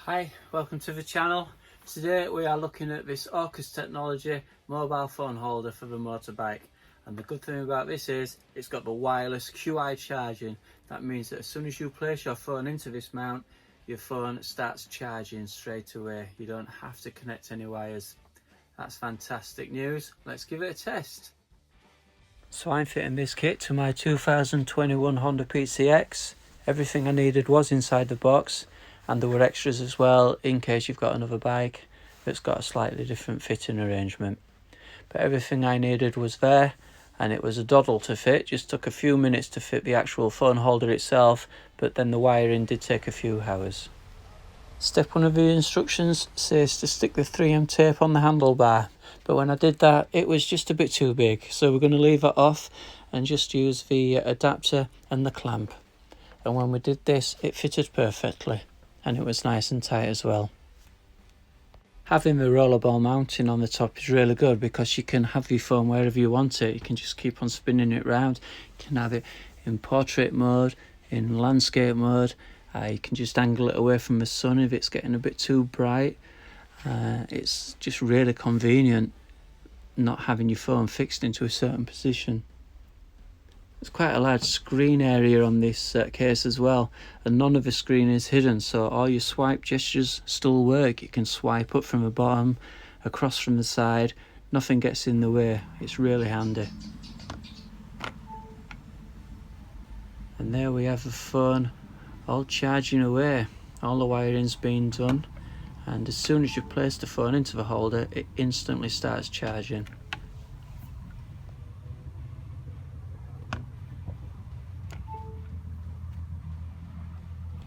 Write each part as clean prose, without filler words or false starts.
Hi, welcome to the channel. Today we are looking at this Orcas technology mobile phone holder for the motorbike, and the good thing about this is it's got the wireless Qi charging. That means that as soon as you place your phone into this mount, your phone starts charging straight away. You don't have to connect any wires. That's fantastic news. Let's give it a test. So I'm fitting this kit to my 2021 Honda PCX. Everything I needed was inside the box, and there were extras as well in case you've got another bike that's got a slightly different fitting arrangement. But everything I needed was there, and it was a doddle to fit. Just took a few minutes to fit the actual phone holder itself, but then the wiring did take a few hours. Step 1 of the instructions says to stick the 3M tape on the handlebar, but when I did that it was just a bit too big, so we're going to leave it off and just use the adapter and the clamp. And when we did this, it fitted perfectly, and it was nice and tight as well. Having the rollerball mounting on the top is really good because you can have your phone wherever you want it. You can just keep on spinning it round. You can have it in portrait mode, in landscape mode. You can just angle it away from the sun if it's getting a bit too bright. It's just really convenient not having your phone fixed into a certain position. There's quite a large screen area on this case as well, and none of the screen is hidden, so all your swipe gestures still work. You can swipe up from the bottom, across from the side, nothing gets in the way. It's really handy. And there we have the phone all charging away. All the wiring's been done, and as soon as you place the phone into the holder, it instantly starts charging.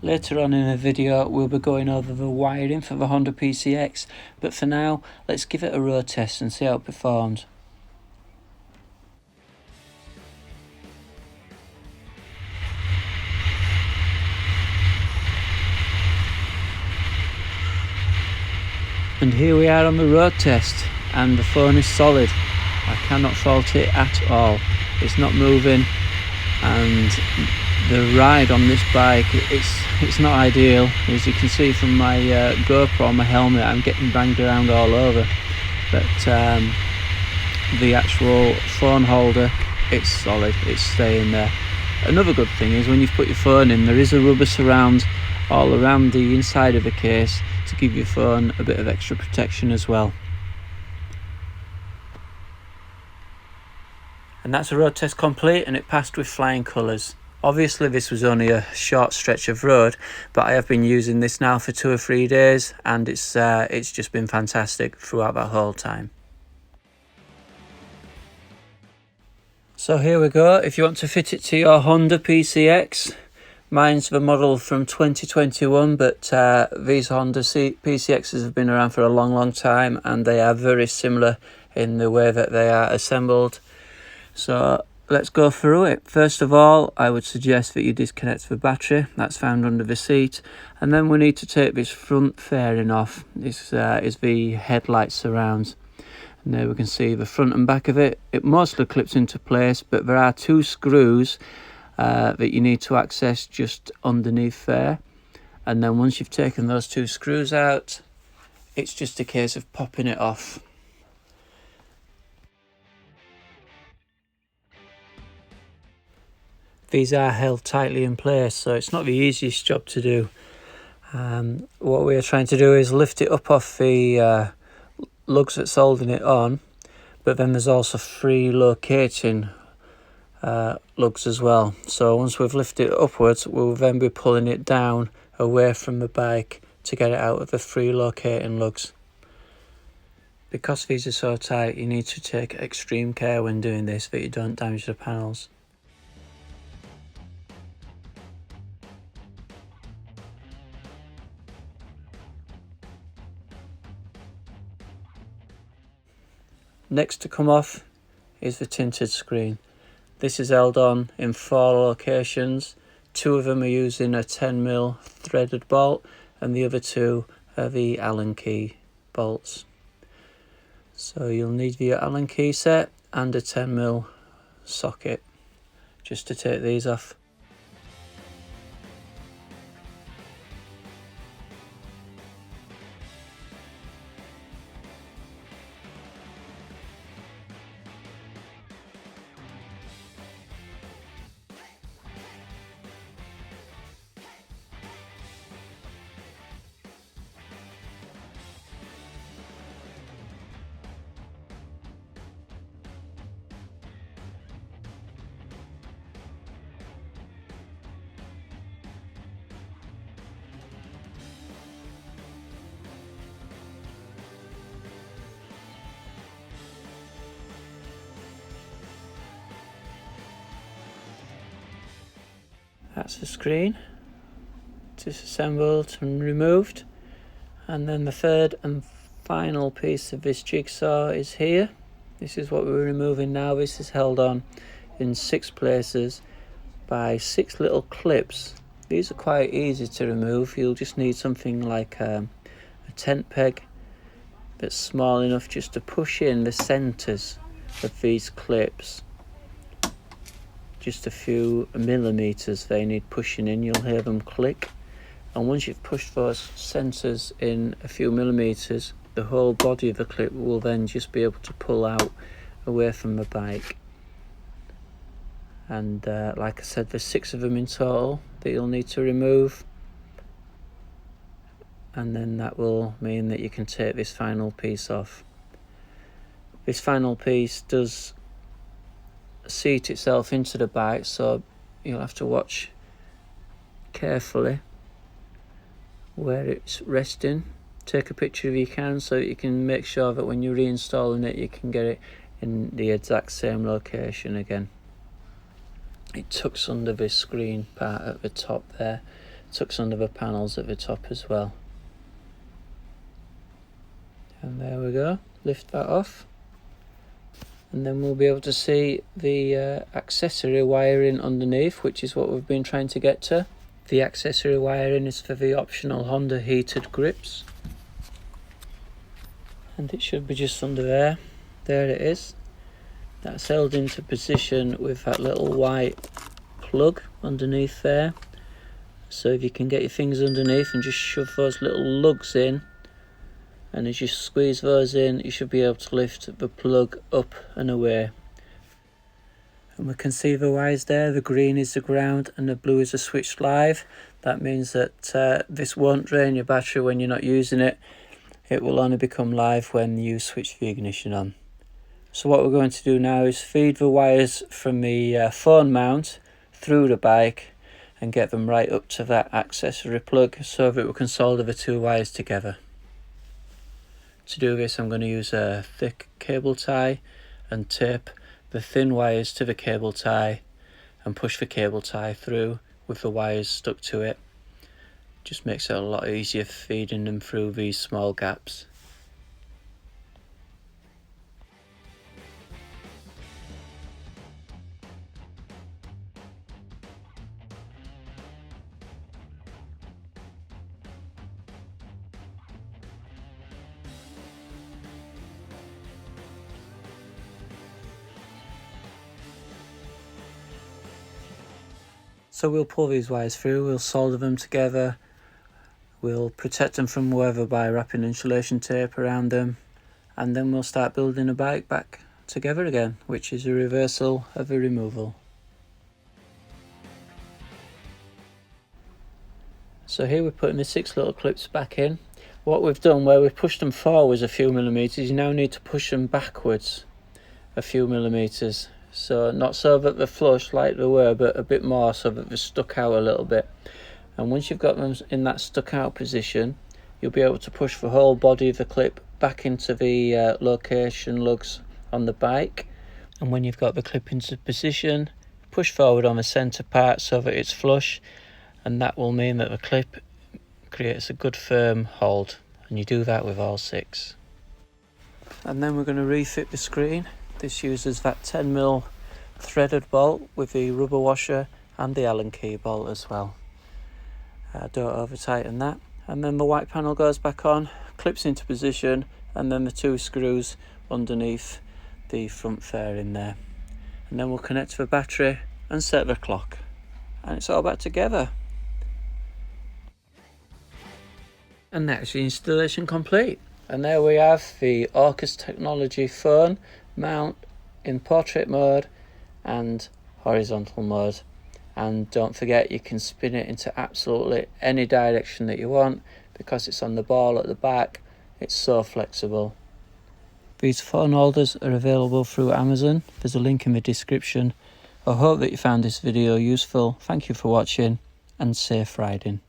Later on in the video we'll be going over the wiring for the Honda PCX, but for now let's give it a road test and see how it performs. And here we are on the road test, and the phone is solid. I cannot fault it at all. It's not moving, and the ride on this bike, it's not ideal. As you can see from my GoPro, my helmet, I'm getting banged around all over. But the actual phone holder, it's solid, it's staying there. Another good thing is when you've put your phone in, there is a rubber surround all around the inside of the case to give your phone a bit of extra protection as well. And that's a road test complete, and it passed with flying colours. Obviously this was only a short stretch of road, but I have been using this now for 2 or 3 days, and it's just been fantastic throughout that whole time. So here we go. If you want to fit it to your Honda PCX, mine's the model from 2021, but these Honda PCXs have been around for a long time, and they are very similar in the way that they are assembled. So let's go through it. First of all, I would suggest that you disconnect the battery. That's found under the seat. And then we need to take this front fairing off. This is the headlight surrounds. And there we can see the front and back of it. It mostly clips into place, but there are 2 screws that you need to access just underneath there. And then once you've taken those 2 screws out, it's just a case of popping it off. These are held tightly in place, so it's not the easiest job to do. What we are trying to do is lift it up off the lugs that's holding it on, but then there's also 3 locating lugs as well. So once we've lifted it upwards, we'll then be pulling it down away from the bike to get it out of the 3 locating lugs. Because these are so tight, you need to take extreme care when doing this that you don't damage the panels. Next to come off is the tinted screen. This is held on in 4 locations. 2 of them are using a 10mm threaded bolt, and the other 2 are the Allen key bolts. So you'll need your Allen key set and a 10mm socket just to take these off. That's the screen, disassembled and removed. And then the third and final piece of this jigsaw is here. This is what we're removing now. This is held on in 6 places by 6 little clips. These are quite easy to remove. You'll just need something like a tent peg that's small enough just to push in the centres of these clips. Just a few millimetres they need pushing in. You'll hear them click, and once you've pushed those centres in a few millimetres, the whole body of the clip will then just be able to pull out away from the bike. And like I said, there's 6 of them in total that you'll need to remove, and then that will mean that you can take this final piece off. This final piece does seat itself into the bike, so you'll have to watch carefully where it's resting. Take a picture if you can, so you can make sure that when you're reinstalling it, you can get it in the exact same location again. It tucks under the screen part at the top there, tucks under the panels at the top as well. And there we go, lift that off, and then we'll be able to see the accessory wiring underneath, which is what we've been trying to get to. The accessory wiring is for the optional Honda heated grips, and it should be just under there. There it is. That's held into position with that little white plug underneath there. So if you can get your fingers underneath and just shove those little lugs in, and as you squeeze those in, you should be able to lift the plug up and away. And we can see the wires there. The green is the ground and the blue is the switch live. That means that this won't drain your battery when you're not using it. It will only become live when you switch the ignition on. So what we're going to do now is feed the wires from the phone mount through the bike and get them right up to that accessory plug so that we can solder the 2 wires together. To do this, I'm going to use a thick cable tie and tape the thin wires to the cable tie and push the cable tie through with the wires stuck to it. Just makes it a lot easier feeding them through these small gaps. So we'll pull these wires through, we'll solder them together, we'll protect them from weather by wrapping insulation tape around them, and then we'll start building a bike back together again, which is a reversal of a removal. So here we're putting the 6 little clips back in. What we've done, where we've pushed them forwards a few millimetres, you now need to push them backwards a few millimetres. So not so that they're flush like they were, but a bit more so that they're stuck out a little bit. And once you've got them in that stuck out position, you'll be able to push the whole body of the clip back into the location lugs on the bike. And when you've got the clip into position, push forward on the centre part so that it's flush, and that will mean that the clip creates a good firm hold, and you do that with all 6. And then we're going to refit the screen. This uses that 10mm threaded bolt with the rubber washer and the Allen key bolt as well. Don't over tighten that. And then the white panel goes back on, clips into position, and then the 2 screws underneath the front fairing there. And then we'll connect to the battery and set the clock. And it's all back together. And that's the installation complete. And there we have the Orcas technology phone mount in portrait mode and horizontal mode. And don't forget, you can spin it into absolutely any direction that you want because it's on the ball at the back. It's so flexible. These phone holders are available through Amazon. There's a link in the description. I hope that you found this video useful. Thank you for watching and safe riding.